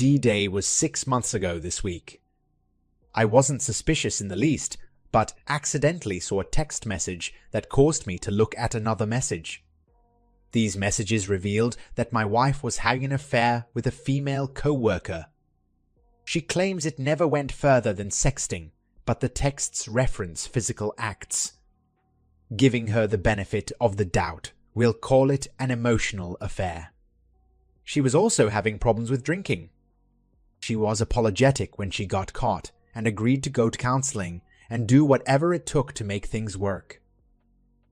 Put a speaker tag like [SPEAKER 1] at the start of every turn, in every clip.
[SPEAKER 1] D-Day was 6 months ago this week. I wasn't suspicious in the least, but accidentally saw a text message that caused me to look at another message. These messages revealed that my wife was having an affair with a female co-worker. She claims it never went further than sexting, but the texts reference physical acts. Giving her the benefit of the doubt, we'll call it an emotional affair. She was also having problems with drinking. She was apologetic when she got caught and agreed to go to counseling and do whatever it took to make things work.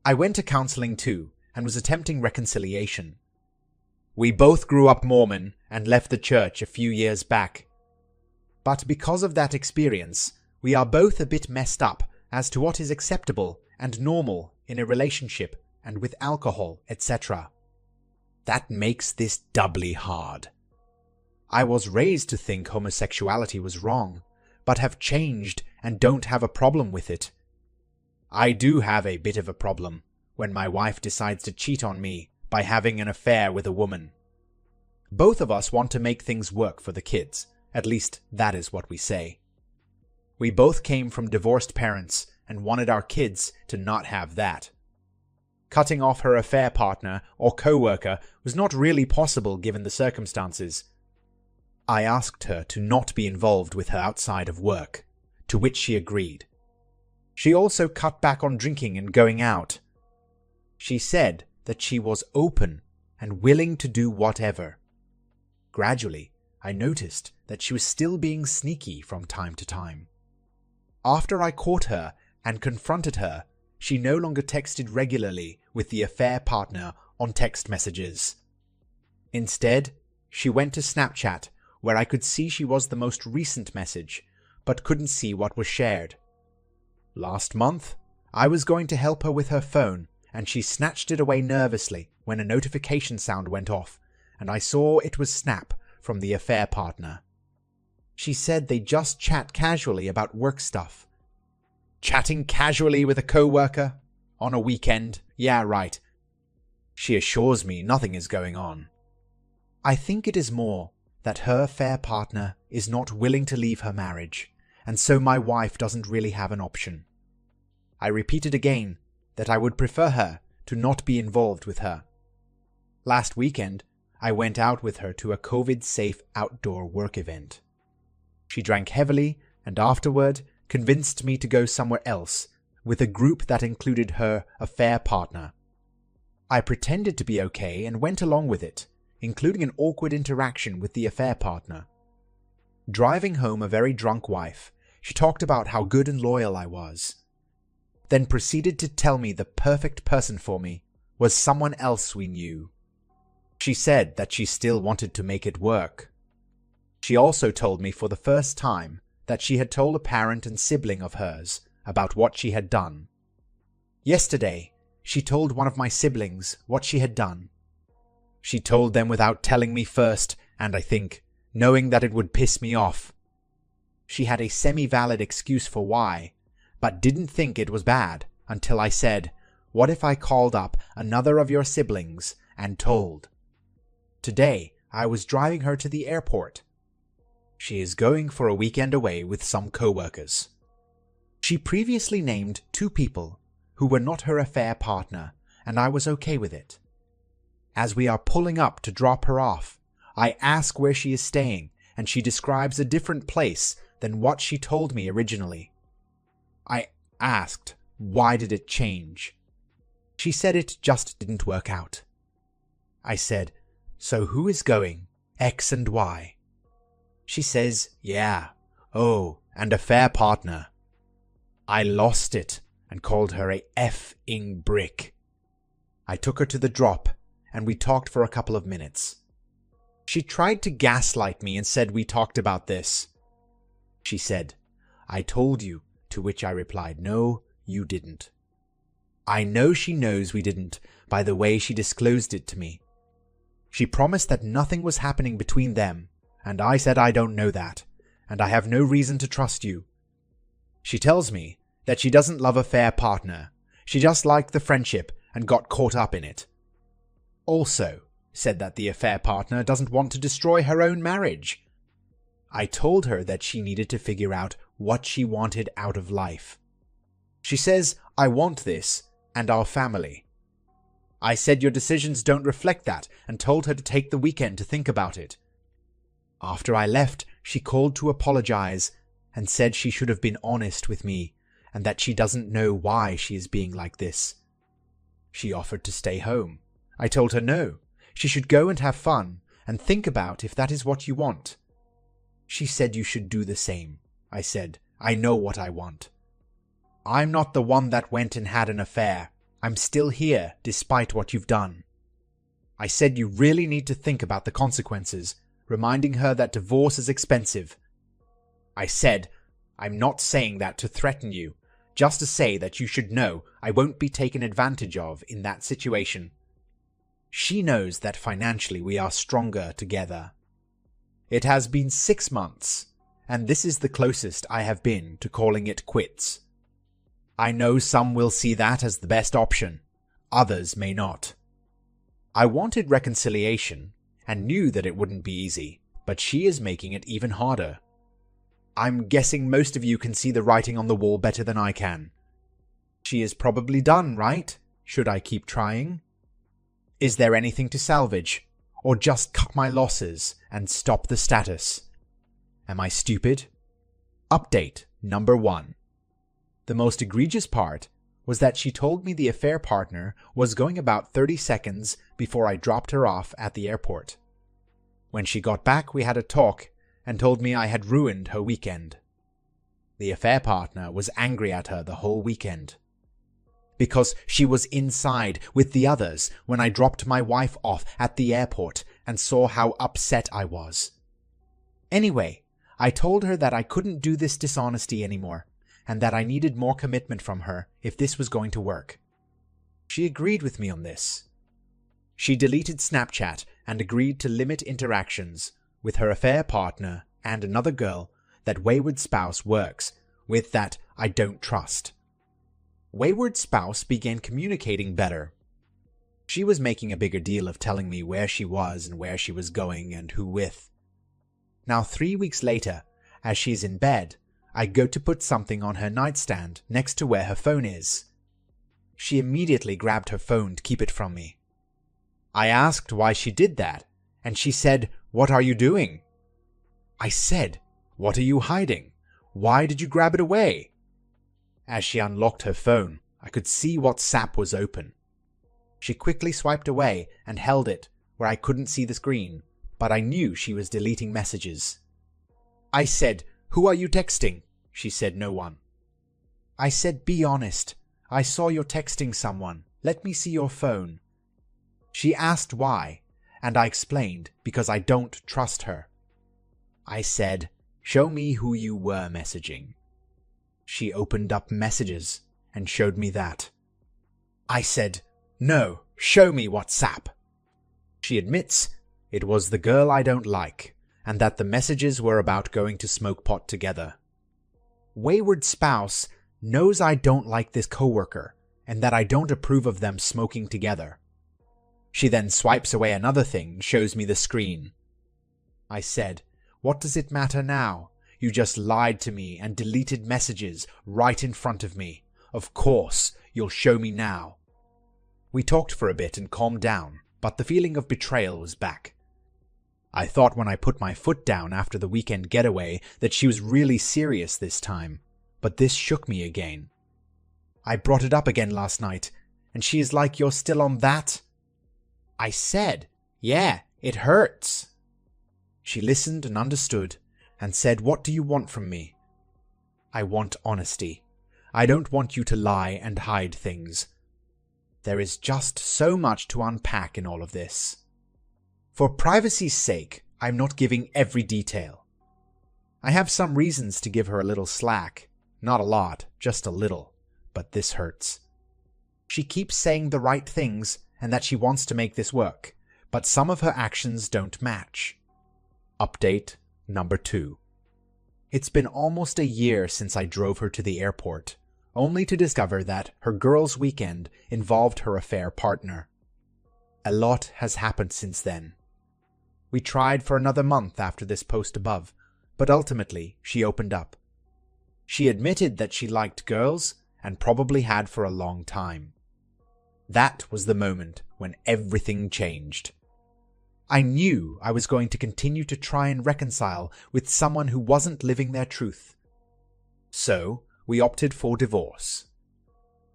[SPEAKER 1] I went to counseling too and was attempting reconciliation. We both grew up Mormon and left the church a few years back. But because of that experience, we are both a bit messed up as to what is acceptable and normal in a relationship and with alcohol, etc. That makes this doubly hard. I was raised to think homosexuality was wrong, but have changed and don't have a problem with it. I do have a bit of a problem when my wife decides to cheat on me by having an affair with a woman. Both of us want to make things work for the kids, at least that is what we say. We both came from divorced parents and wanted our kids to not have that. Cutting off her affair partner or co-worker was not really possible given the circumstances. I asked her to not be involved with her outside of work, to which she agreed. She also cut back on drinking and going out. She said that she was open and willing to do whatever. Gradually, I noticed that she was still being sneaky from time to time. After I caught her and confronted her, she no longer texted regularly with the affair partner on text messages. Instead, she went to Snapchat, where I could see she was the most recent message, but couldn't see what was shared. Last month, I was going to help her with her phone, and she snatched it away nervously when a notification sound went off, and I saw it was Snap from the affair partner. She said they just chat casually about work stuff. Chatting casually with a co-worker? On a weekend? Yeah, right. She assures me nothing is going on. I think it is more that her affair partner is not willing to leave her marriage, and so my wife doesn't really have an option. I repeated again that I would prefer her to not be involved with her. Last weekend, I went out with her to a COVID-safe outdoor work event. She drank heavily and afterward convinced me to go somewhere else with a group that included her affair partner. I pretended to be okay and went along with it, including an awkward interaction with the affair partner. Driving home a very drunk wife, she talked about how good and loyal I was, then proceeded to tell me the perfect person for me was someone else we knew. She said that she still wanted to make it work. She also told me for the first time that she had told a parent and sibling of hers about what she had done. Yesterday, she told one of my siblings what she had done. She told them without telling me first, and I think, knowing that it would piss me off. She had a semi-valid excuse for why, but didn't think it was bad until I said, "What if I called up another of your siblings and told?" Today, I was driving her to the airport. She is going for a weekend away with some co-workers. She previously named 2 people who were not her affair partner, and I was okay with it. As we are pulling up to drop her off, I ask where she is staying, and she describes a different place than what she told me originally. I asked, why did it change? She said it just didn't work out. I said, so who is going, X and Y? She says, yeah, oh, and affair partner. I lost it and called her a effing brick. I took her to the drop, and we talked for a couple of minutes. She tried to gaslight me and said we talked about this. She said, I told you, to which I replied, no, you didn't. I know she knows we didn't by the way she disclosed it to me. She promised that nothing was happening between them, and I said I don't know that, and I have no reason to trust you. She tells me that she doesn't love a fair partner. She just liked the friendship and got caught up in it. Also, said that the affair partner doesn't want to destroy her own marriage. I told her that she needed to figure out what she wanted out of life. She says, "I want this, and our family." I said your decisions don't reflect that and told her to take the weekend to think about it. After I left, she called to apologize and said she should have been honest with me and that she doesn't know why she is being like this. She offered to stay home. I told her no, she should go and have fun and think about if that is what you want. She said you should do the same. I said, I know what I want. I'm not the one that went and had an affair. I'm still here despite what you've done. I said you really need to think about the consequences, reminding her that divorce is expensive. I said, I'm not saying that to threaten you, just to say that you should know I won't be taken advantage of in that situation. She knows that financially we are stronger together. It has been 6 months, and this is the closest I have been to calling it quits. I know some will see that as the best option, others may not. I wanted reconciliation and knew that it wouldn't be easy, but she is making it even harder. I'm guessing most of you can see the writing on the wall better than I can. She is probably done, right? Should I keep trying? Is there anything to salvage, or just cut my losses and stop the status? Am I stupid? Update number 1. The most egregious part was that she told me the affair partner was going about 30 seconds before I dropped her off at the airport. When she got back, we had a talk and told me I had ruined her weekend. The affair partner was angry at her the whole weekend because she was inside with the others when I dropped my wife off at the airport and saw how upset I was. Anyway, I told her that I couldn't do this dishonesty anymore and that I needed more commitment from her if this was going to work. She agreed with me on this. She deleted Snapchat and agreed to limit interactions with her affair partner and another girl that Wayward Spouse works with that I don't trust. Wayward Spouse began communicating better. She was making a bigger deal of telling me where she was and where she was going and who with. Now 3 weeks later, as she's in bed, I go to put something on her nightstand next to where her phone is. She immediately grabbed her phone to keep it from me. I asked why she did that, and she said, "What are you doing?" I said, "What are you hiding? Why did you grab it away?" As she unlocked her phone, I could see WhatsApp was open. She quickly swiped away and held it where I couldn't see the screen, but I knew she was deleting messages. I said, "Who are you texting?" She said, "No one." I said, "Be honest. I saw you're texting someone. Let me see your phone." She asked why, and I explained because I don't trust her. I said, "Show me who you were messaging." She opened up messages and showed me that. I said, "No, show me WhatsApp." She admits it was the girl I don't like, and that the messages were about going to smoke pot together. Wayward Spouse knows I don't like this coworker, and that I don't approve of them smoking together. She then swipes away another thing and shows me the screen. I said, "What does it matter now? You just lied to me and deleted messages right in front of me. Of course, you'll show me now." We talked for a bit and calmed down, but the feeling of betrayal was back. I thought when I put my foot down after the weekend getaway that she was really serious this time, but this shook me again. I brought it up again last night, and she is like, "You're still on that?" I said, "Yeah, it hurts." She listened and understood, and said, "What do you want from me?" I want honesty. I don't want you to lie and hide things. There is just so much to unpack in all of this. For privacy's sake, I'm not giving every detail. I have some reasons to give her a little slack. Not a lot, just a little. But this hurts. She keeps saying the right things and that she wants to make this work, but some of her actions don't match. Update number 2. It's been almost a year since I drove her to the airport, only to discover that her girls' weekend involved her affair partner. A lot has happened since then. We tried for another month after this post above, but ultimately she opened up. She admitted that she liked girls and probably had for a long time. That was the moment when everything changed. I knew I was going to continue to try and reconcile with someone who wasn't living their truth. So, we opted for divorce.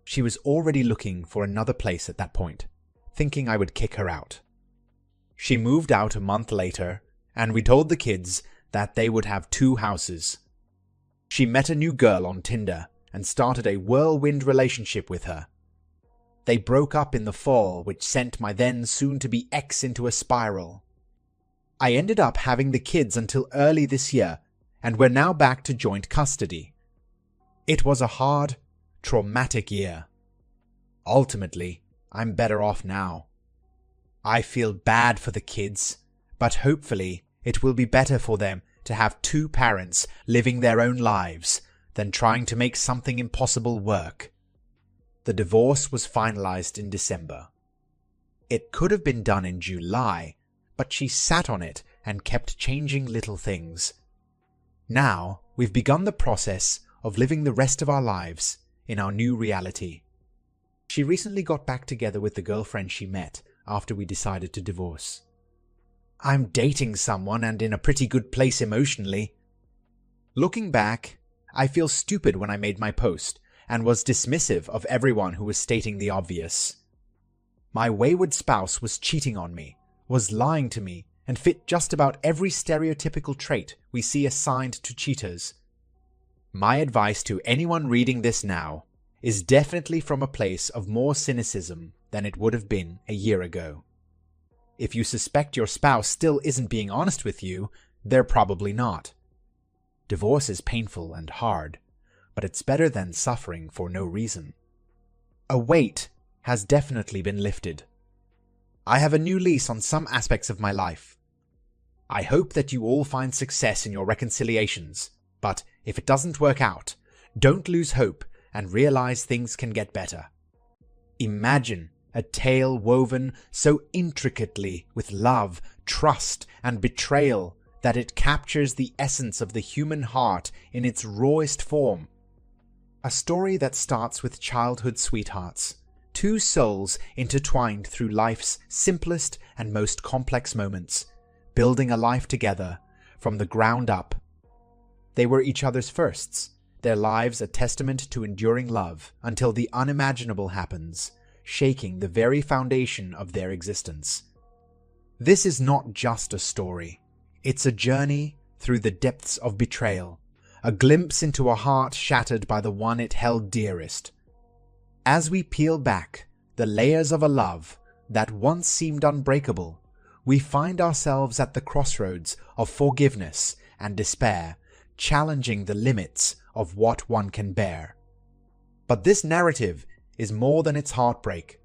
[SPEAKER 1] She was already looking for another place at that point, thinking I would kick her out. She moved out a month later, and we told the kids that they would have 2 houses. She met a new girl on Tinder and started a whirlwind relationship with her. They broke up in the fall, which sent my then soon-to-be ex into a spiral. I ended up having the kids until early this year, and we're now back to joint custody. It was a hard, traumatic year. Ultimately, I'm better off now. I feel bad for the kids, but hopefully it will be better for them to have 2 parents living their own lives than trying to make something impossible work. The divorce was finalized in December. It could have been done in July, but she sat on it and kept changing little things. Now, we've begun the process of living the rest of our lives in our new reality. She recently got back together with the girlfriend she met after we decided to divorce. I'm dating someone and in a pretty good place emotionally. Looking back, I feel stupid when I made my post and was dismissive of everyone who was stating the obvious. My wayward spouse was cheating on me, was lying to me, and fit just about every stereotypical trait we see assigned to cheaters. My advice to anyone reading this now is definitely from a place of more cynicism than it would have been a year ago. If you suspect your spouse still isn't being honest with you, they're probably not. Divorce is painful and hard, but it's better than suffering for no reason. A weight has definitely been lifted. I have a new lease on some aspects of my life. I hope that you all find success in your reconciliations, but if it doesn't work out, don't lose hope and realize things can get better. Imagine a tale woven so intricately with love, trust, and betrayal that it captures the essence of the human heart in its rawest form. A story that starts with childhood sweethearts, 2 souls intertwined through life's simplest and most complex moments, building a life together from the ground up. They were each other's firsts, their lives a testament to enduring love until the unimaginable happens, shaking the very foundation of their existence. This is not just a story. It's a journey through the depths of betrayal, a glimpse into a heart shattered by the one it held dearest. As we peel back the layers of a love that once seemed unbreakable, we find ourselves at the crossroads of forgiveness and despair, challenging the limits of what one can bear. But this narrative is more than its heartbreak.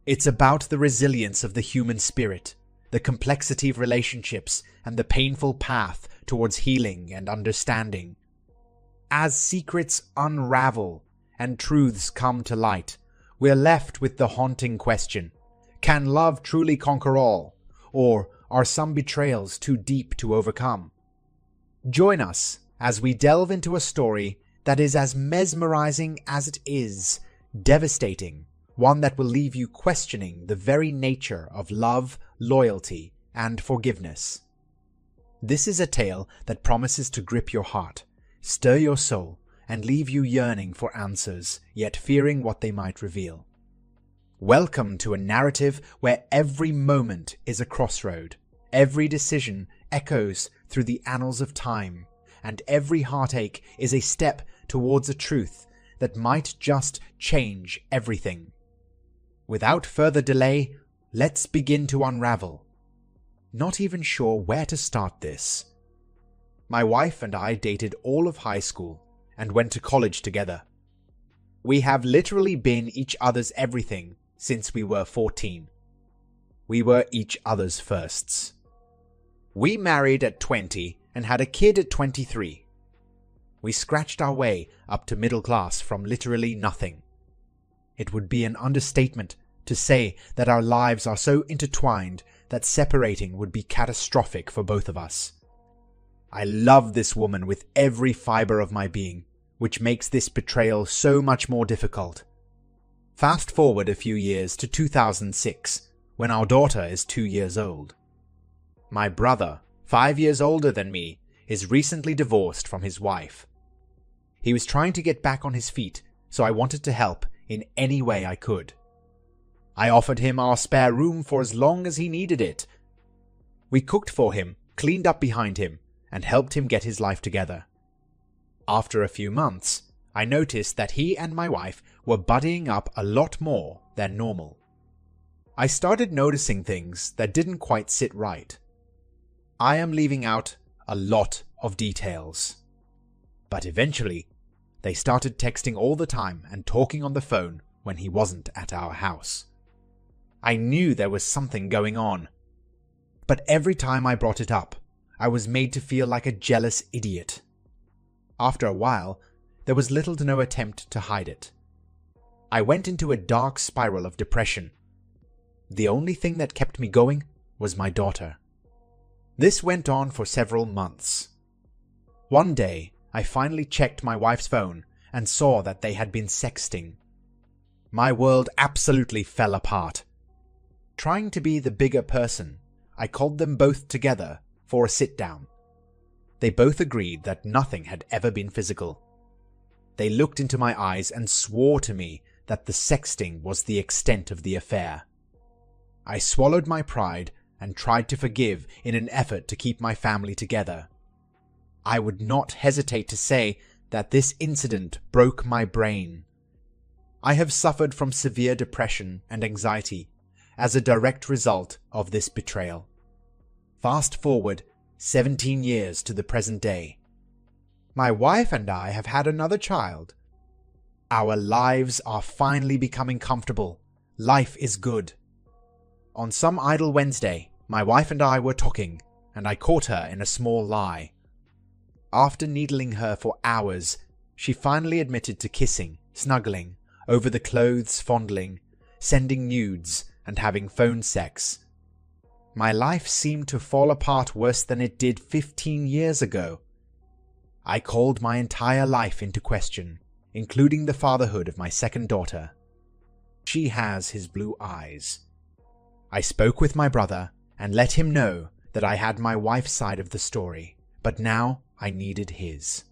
[SPEAKER 1] It's about the resilience of the human spirit, the complexity of relationships, and the painful path towards healing and understanding. As secrets unravel and truths come to light, we're left with the haunting question: can love truly conquer all, or are some betrayals too deep to overcome? Join us as we delve into a story that is as mesmerizing as it is devastating, one that will leave you questioning the very nature of love, loyalty, and forgiveness. This is a tale that promises to grip your heart, stir your soul, and leave you yearning for answers, yet fearing what they might reveal. Welcome to a narrative where every moment is a crossroad, every decision echoes through the annals of time, and every heartache is a step towards a truth that might just change everything. Without further delay, let's begin to unravel. Not even sure where to start this. My wife and I dated all of high school and went to college together. We have literally been each other's everything since we were 14. We were each other's firsts. We married at 20 and had a kid at 23. We scratched our way up to middle class from literally nothing. It would be an understatement to say that our lives are so intertwined that separating would be catastrophic for both of us. I love this woman with every fiber of my being, which makes this betrayal so much more difficult. Fast forward a few years to 2006, when our daughter is 2 years old. My brother, 5 years older than me, is recently divorced from his wife. He was trying to get back on his feet, so I wanted to help in any way I could. I offered him our spare room for as long as he needed it. We cooked for him, cleaned up behind him, and helped him get his life together. After a few months, I noticed that he and my wife were buddying up a lot more than normal. I started noticing things that didn't quite sit right. I am leaving out a lot of details. But eventually, they started texting all the time and talking on the phone when he wasn't at our house. I knew there was something going on. But every time I brought it up, I was made to feel like a jealous idiot. After a while, there was little to no attempt to hide it. I went into a dark spiral of depression. The only thing that kept me going was my daughter. This went on for several months. One day, I finally checked my wife's phone and saw that they had been sexting. My world absolutely fell apart. Trying to be the bigger person, I called them both together for a sit-down. They both agreed that nothing had ever been physical. They looked into my eyes and swore to me that the sexting was the extent of the affair. I swallowed my pride and tried to forgive in an effort to keep my family together. I would not hesitate to say that this incident broke my brain. I have suffered from severe depression and anxiety as a direct result of this betrayal. Fast forward 17 years to the present day. My wife and I have had another child. Our lives are finally becoming comfortable. Life is good. On some idle Wednesday, my wife and I were talking, and I caught her in a small lie. After needling her for hours, she finally admitted to kissing, snuggling, over the clothes fondling, sending nudes, and having phone sex. My life seemed to fall apart worse than it did 15 years ago. I called my entire life into question, including the fatherhood of my second daughter. She has his blue eyes. I spoke with my brother and let him know that I had my wife's side of the story, but now I needed his.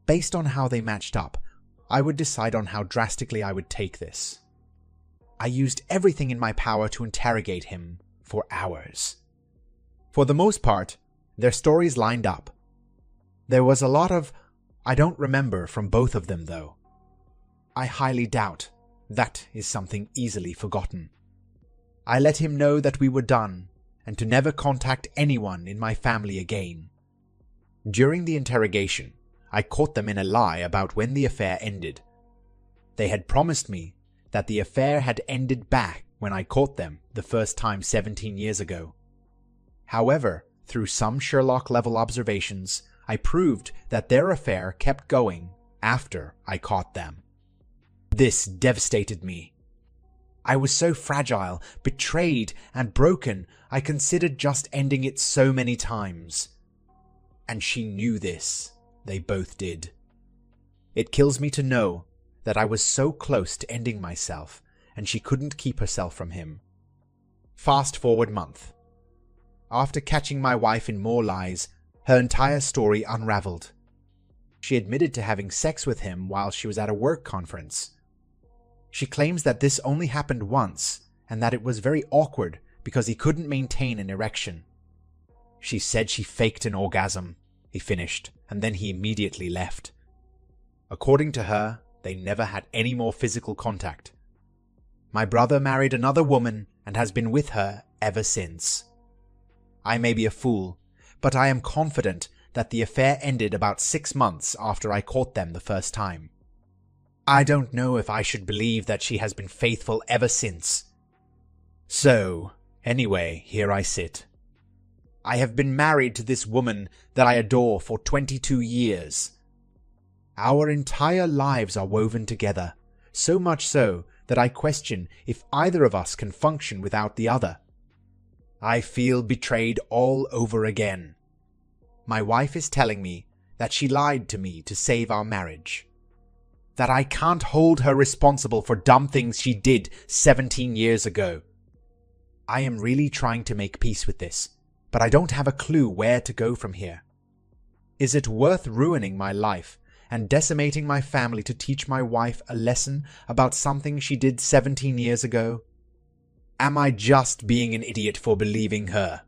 [SPEAKER 1] Based on how they matched up, I would decide on how drastically I would take this. I used everything in my power to interrogate him for hours. For the most part, their stories lined up. There was a lot of "I don't remember" from both of them, though. I highly doubt that is something easily forgotten. I let him know that we were done and to never contact anyone in my family again. During the interrogation, I caught them in a lie about when the affair ended. They had promised me that the affair had ended back when I caught them the first time 17 years ago. However, through some Sherlock-level observations, I proved that their affair kept going after I caught them. This devastated me. I was so fragile, betrayed, and broken, I considered just ending it so many times. And she knew this. They both did. It kills me to know that I was so close to ending myself, and she couldn't keep herself from him. Fast forward month. After catching my wife in more lies, her entire story unraveled. She admitted to having sex with him while she was at a work conference. She claims that this only happened once, and that it was very awkward because he couldn't maintain an erection. She said she faked an orgasm, he finished, and then he immediately left. According to her, they never had any more physical contact. My brother married another woman and has been with her ever since. I may be a fool, but I am confident that the affair ended about 6 months after I caught them the first time. I don't know if I should believe that she has been faithful ever since. So, anyway, here I sit. I have been married to this woman that I adore for 22 years. Our entire lives are woven together, so much so that I question if either of us can function without the other. I feel betrayed all over again. My wife is telling me that she lied to me to save our marriage. That I can't hold her responsible for dumb things she did 17 years ago. I am really trying to make peace with this, but I don't have a clue where to go from here. Is it worth ruining my life and decimating my family to teach my wife a lesson about something she did 17 years ago? Am I just being an idiot for believing her?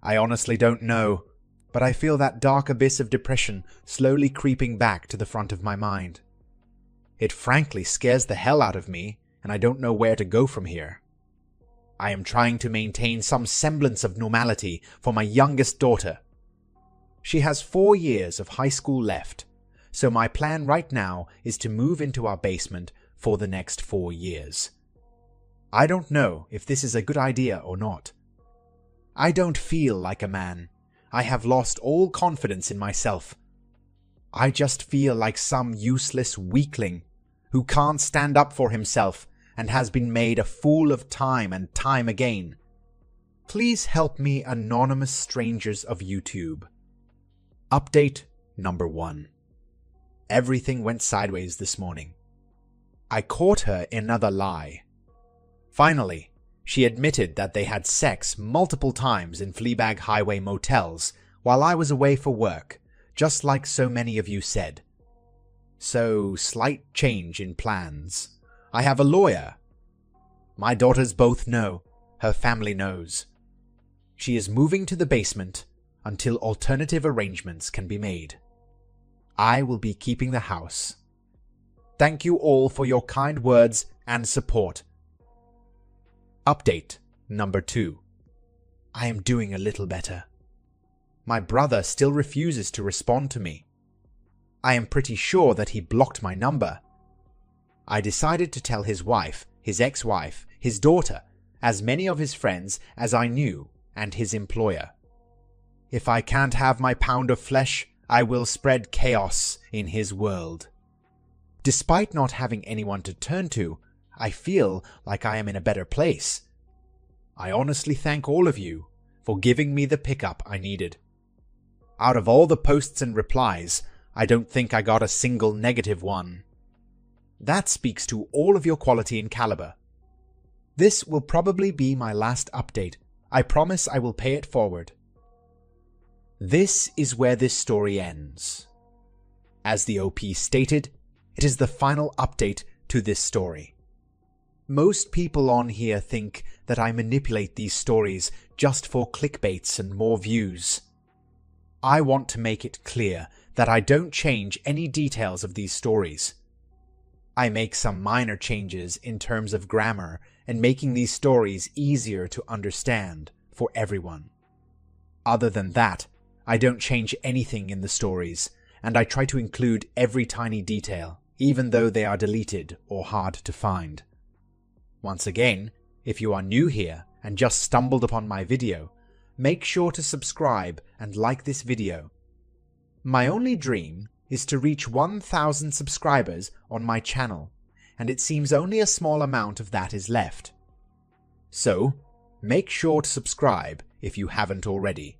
[SPEAKER 1] I honestly don't know, but I feel that dark abyss of depression slowly creeping back to the front of my mind. It frankly scares the hell out of me, and I don't know where to go from here. I am trying to maintain some semblance of normality for my youngest daughter. She has 4 years of high school left, so my plan right now is to move into our basement for the next 4 years. I don't know if this is a good idea or not. I don't feel like a man. I have lost all confidence in myself. I just feel like some useless weakling who can't stand up for himself and has been made a fool of time and time again. Please help me, anonymous strangers of YouTube. Update number 1. Everything went sideways this morning. I caught her in another lie. Finally, she admitted that they had sex multiple times in Fleabag Highway motels while I was away for work, just like so many of you said. So, slight change in plans. I have a lawyer. My daughters both know. Her family knows. She is moving to the basement until alternative arrangements can be made. I will be keeping the house. Thank you all for your kind words and support. Update number 2. I am doing a little better. My brother still refuses to respond to me. I am pretty sure that he blocked my number. I decided to tell his wife, his ex-wife, his daughter, as many of his friends as I knew, and his employer. If I can't have my pound of flesh, I will spread chaos in his world. Despite not having anyone to turn to, I feel like I am in a better place. I honestly thank all of you for giving me the pickup I needed. Out of all the posts and replies, I don't think I got a single negative one. That speaks to all of your quality and caliber. This will probably be my last update. I promise I will pay it forward. This is where this story ends. As the OP stated, it is the final update to this story. Most people on here think that I manipulate these stories just for clickbaits and more views. I want to make it clear that I don't change any details of these stories. I make some minor changes in terms of grammar and making these stories easier to understand for everyone. Other than that, I don't change anything in the stories, and I try to include every tiny detail, even though they are deleted or hard to find. Once again, if you are new here and just stumbled upon my video, make sure to subscribe and like this video. My only dream is to reach 1,000 subscribers on my channel, and it seems only a small amount of that is left. So, make sure to subscribe if you haven't already.